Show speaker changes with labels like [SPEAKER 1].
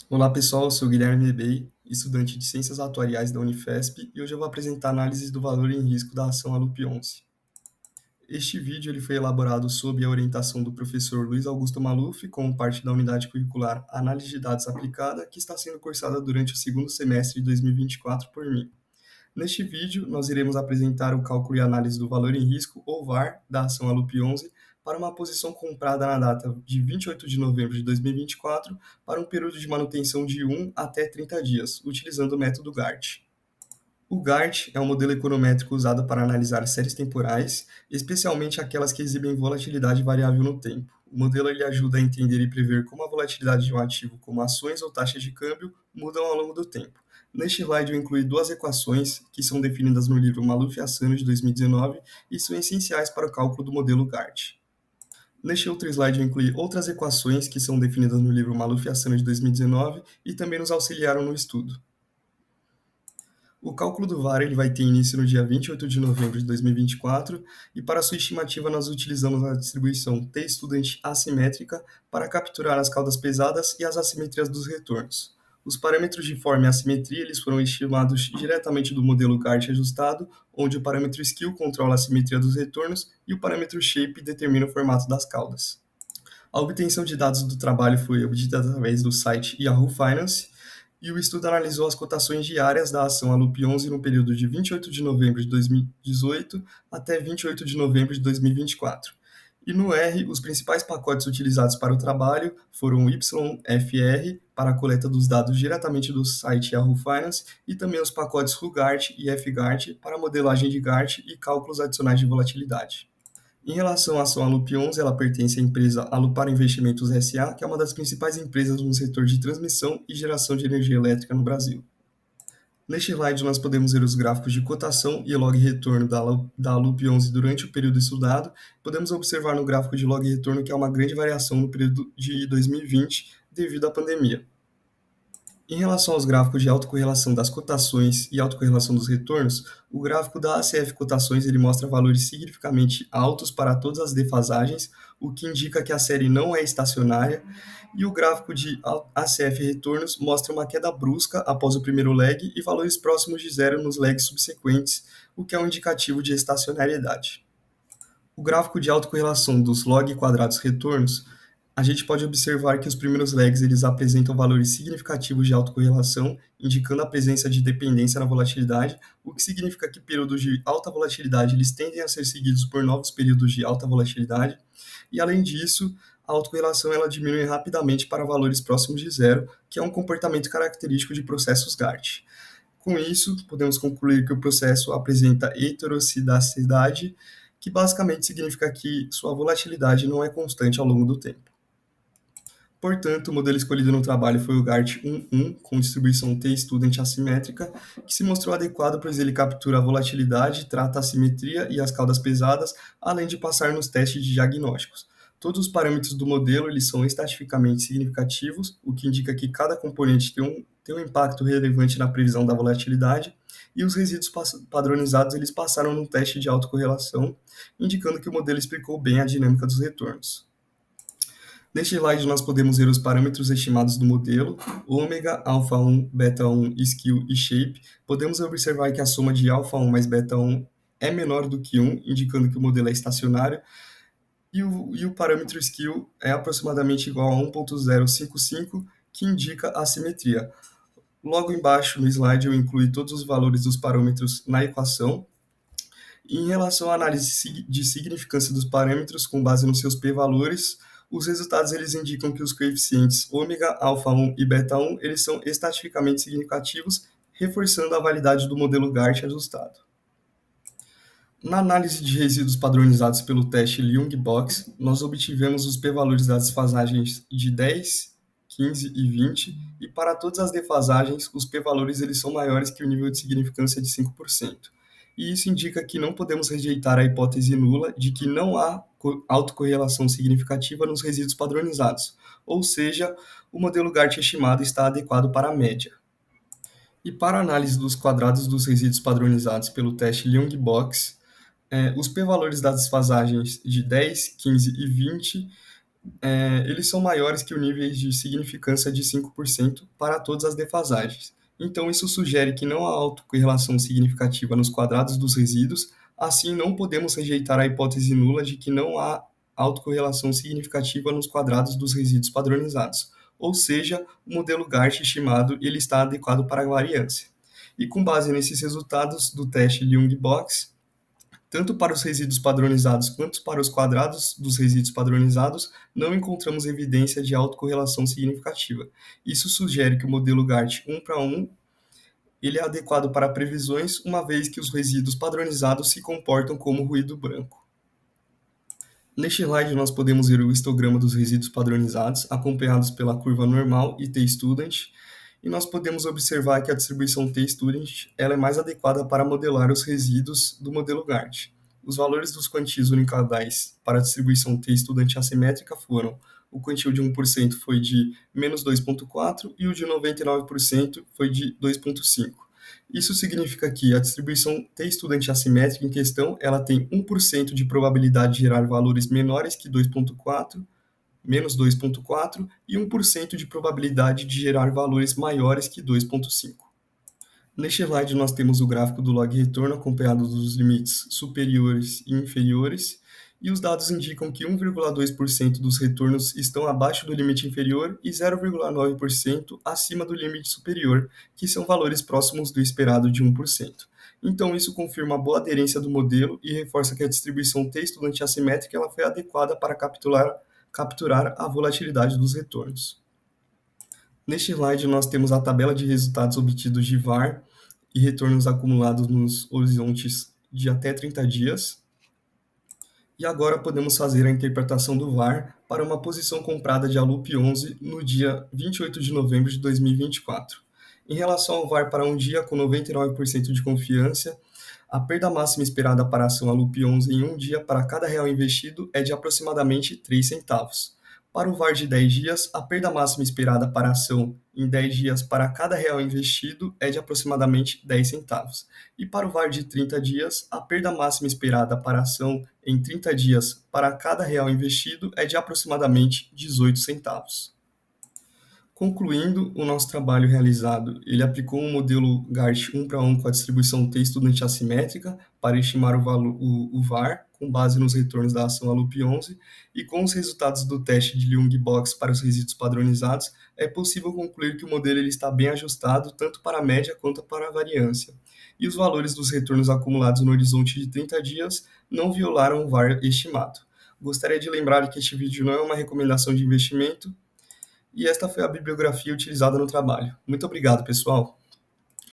[SPEAKER 1] Olá pessoal, eu sou Guilherme Rebei, estudante de Ciências Atuariais da Unifesp, e hoje eu vou apresentar a análise do valor em risco da ação Alup 11. Este vídeo ele foi elaborado sob a orientação do professor Luiz Augusto Maluf, como parte da unidade curricular Análise de Dados Aplicada, que está sendo cursada durante o segundo semestre de 2024 por mim. Neste vídeo, nós iremos apresentar o cálculo e análise do valor em risco, ou VAR, da ação Alup 11, para uma posição comprada na data de 28 de novembro de 2024, para um período de manutenção de 1 até 30 dias, utilizando o método GART. O GART é um modelo econométrico usado para analisar séries temporais, especialmente aquelas que exibem volatilidade variável no tempo. O modelo ele ajuda a entender e prever como a volatilidade de um ativo, como ações ou taxas de câmbio, mudam ao longo do tempo. Neste slide eu incluí duas equações que são definidas no livro Maluf e Assano de 2019 e são essenciais para o cálculo do modelo GART. Neste outro slide eu incluí outras equações que são definidas no livro Maluf e Assano de 2019 e também nos auxiliaram no estudo. O cálculo do VAR ele vai ter início no dia 28 de novembro de 2024 e para sua estimativa nós utilizamos a distribuição t-student assimétrica para capturar as caudas pesadas e as assimetrias dos retornos. Os parâmetros de forma e assimetria eles foram estimados diretamente do modelo GART ajustado, onde o parâmetro skill controla a assimetria dos retornos e o parâmetro shape determina o formato das caudas. A obtenção de dados do trabalho foi obtida através do site Yahoo Finance e o estudo analisou as cotações diárias da ação Alup 11 no período de 28 de novembro de 2018 até 28 de novembro de 2024. E no R, os principais pacotes utilizados para o trabalho foram o YFR, para a coleta dos dados diretamente do site Yahoo Finance, e também os pacotes RuGART e FGART, para modelagem de GART e cálculos adicionais de volatilidade. Em relação à ação Alup 11, ela pertence à empresa Alupar Investimentos S.A., que é uma das principais empresas no setor de transmissão e geração de energia elétrica no Brasil. Neste slide, nós podemos ver os gráficos de cotação e log retorno da Alup 11 durante o período estudado. Podemos observar no gráfico de log retorno que há uma grande variação no período de 2020 devido à pandemia. Em relação aos gráficos de autocorrelação das cotações e autocorrelação dos retornos, o gráfico da ACF Cotações ele mostra valores significativamente altos para todas as defasagens, o que indica que a série não é estacionária, e o gráfico de ACF Retornos mostra uma queda brusca após o primeiro leg e valores próximos de zero nos legs subsequentes, o que é um indicativo de estacionariedade. O gráfico de autocorrelação dos log quadrados retornos a gente pode observar que os primeiros legs eles apresentam valores significativos de autocorrelação, indicando a presença de dependência na volatilidade, o que significa que períodos de alta volatilidade eles tendem a ser seguidos por novos períodos de alta volatilidade, e além disso, a autocorrelação ela diminui rapidamente para valores próximos de zero, que é um comportamento característico de processos GART. Com isso, podemos concluir que o processo apresenta heterocidacidade, que basicamente significa que sua volatilidade não é constante ao longo do tempo. Portanto, o modelo escolhido no trabalho foi o GART 1.1, com distribuição t-student assimétrica, que se mostrou adequado pois ele captura a volatilidade, trata a assimetria e as caudas pesadas, além de passar nos testes de diagnósticos. Todos os parâmetros do modelo eles são estatificamente significativos, o que indica que cada componente tem um impacto relevante na previsão da volatilidade, e os resíduos padronizados eles passaram no teste de autocorrelação, indicando que o modelo explicou bem a dinâmica dos retornos. Neste slide, nós podemos ver os parâmetros estimados do modelo, ômega, alfa1, beta1, skill e shape. Podemos observar que a soma de alfa1 mais beta1 é menor do que 1, indicando que o modelo é estacionário, e o parâmetro skill é aproximadamente igual a 1.055, que indica a simetria. Logo embaixo no slide eu incluí todos os valores dos parâmetros na equação. E em relação à análise de significância dos parâmetros com base nos seus p-valores, os resultados eles indicam que os coeficientes ômega, alfa1 e beta1 eles são estatisticamente significativos, reforçando a validade do modelo GART ajustado. Na análise de resíduos padronizados pelo teste Ljung-Box, nós obtivemos os p-valores das defasagens de 10, 15 e 20, e para todas as defasagens, os p-valores eles são maiores que o nível de significância de 5%. E isso indica que não podemos rejeitar a hipótese nula de que não há autocorrelação significativa nos resíduos padronizados, ou seja, o modelo GART estimado está adequado para a média. E para a análise dos quadrados dos resíduos padronizados pelo teste Ljung-Box, os p-valores das desfasagens de 10, 15 e 20 Eles são maiores que o nível de significância de 5% para todas as defasagens. Então, isso sugere que não há autocorrelação significativa nos quadrados dos resíduos, assim não podemos rejeitar a hipótese nula de que não há autocorrelação significativa nos quadrados dos resíduos padronizados, ou seja, o modelo GART estimado ele está adequado para a variância. E com base nesses resultados do teste Young-Box, tanto para os resíduos padronizados quanto para os quadrados dos resíduos padronizados, não encontramos evidência de autocorrelação significativa. Isso sugere que o modelo GART 1 para 1 ele é adequado para previsões, uma vez que os resíduos padronizados se comportam como ruído branco. Neste slide, nós podemos ver o histograma dos resíduos padronizados, acompanhados pela curva normal e t-student, e nós podemos observar que a distribuição t-student ela é mais adequada para modelar os resíduos do modelo GART. Os valores dos quantis unicadais para a distribuição t-student assimétrica foram: o quantil de 1% foi de menos 2,4 e o de 99% foi de 2,5. Isso significa que a distribuição t-estudante assimétrica em questão, ela tem 1% de probabilidade de gerar valores menores que 2,4, menos 2,4, e 1% de probabilidade de gerar valores maiores que 2,5. Neste slide, nós temos o gráfico do log retorno acompanhado dos limites superiores e inferiores, e os dados indicam que 1,2% dos retornos estão abaixo do limite inferior e 0,9% acima do limite superior, que são valores próximos do esperado de 1%. Então, isso confirma a boa aderência do modelo e reforça que a distribuição t-estudante assimétrica ela foi adequada para capturar a volatilidade dos retornos. Neste slide, nós temos a tabela de resultados obtidos de VAR e retornos acumulados nos horizontes de até 30 dias. E agora podemos fazer a interpretação do VAR para uma posição comprada de ALUP 11 no dia 28 de novembro de 2024. Em relação ao VAR para um dia com 99% de confiança, a perda máxima esperada para a ação ALUP 11 em um dia para cada real investido é de aproximadamente 3 centavos. Para o VAR de 10 dias, a perda máxima esperada para a ação em 10 dias para cada real investido é de aproximadamente 10 centavos. E para o VAR de 30 dias, a perda máxima esperada para a ação em 30 dias para cada real investido é de aproximadamente 18 centavos. Concluindo o nosso trabalho realizado, ele aplicou um modelo GART 1 para 1 com a distribuição t-estudante assimétrica para estimar o VAR com base nos retornos da ação ALUP 11 e com os resultados do teste de Young-Box para os resíduos padronizados, é possível concluir que o modelo ele está bem ajustado tanto para a média quanto para a variância. E os valores dos retornos acumulados no horizonte de 30 dias não violaram o VAR estimado. Gostaria de lembrar que este vídeo não é uma recomendação de investimento, e esta foi a bibliografia utilizada no trabalho. Muito obrigado, pessoal!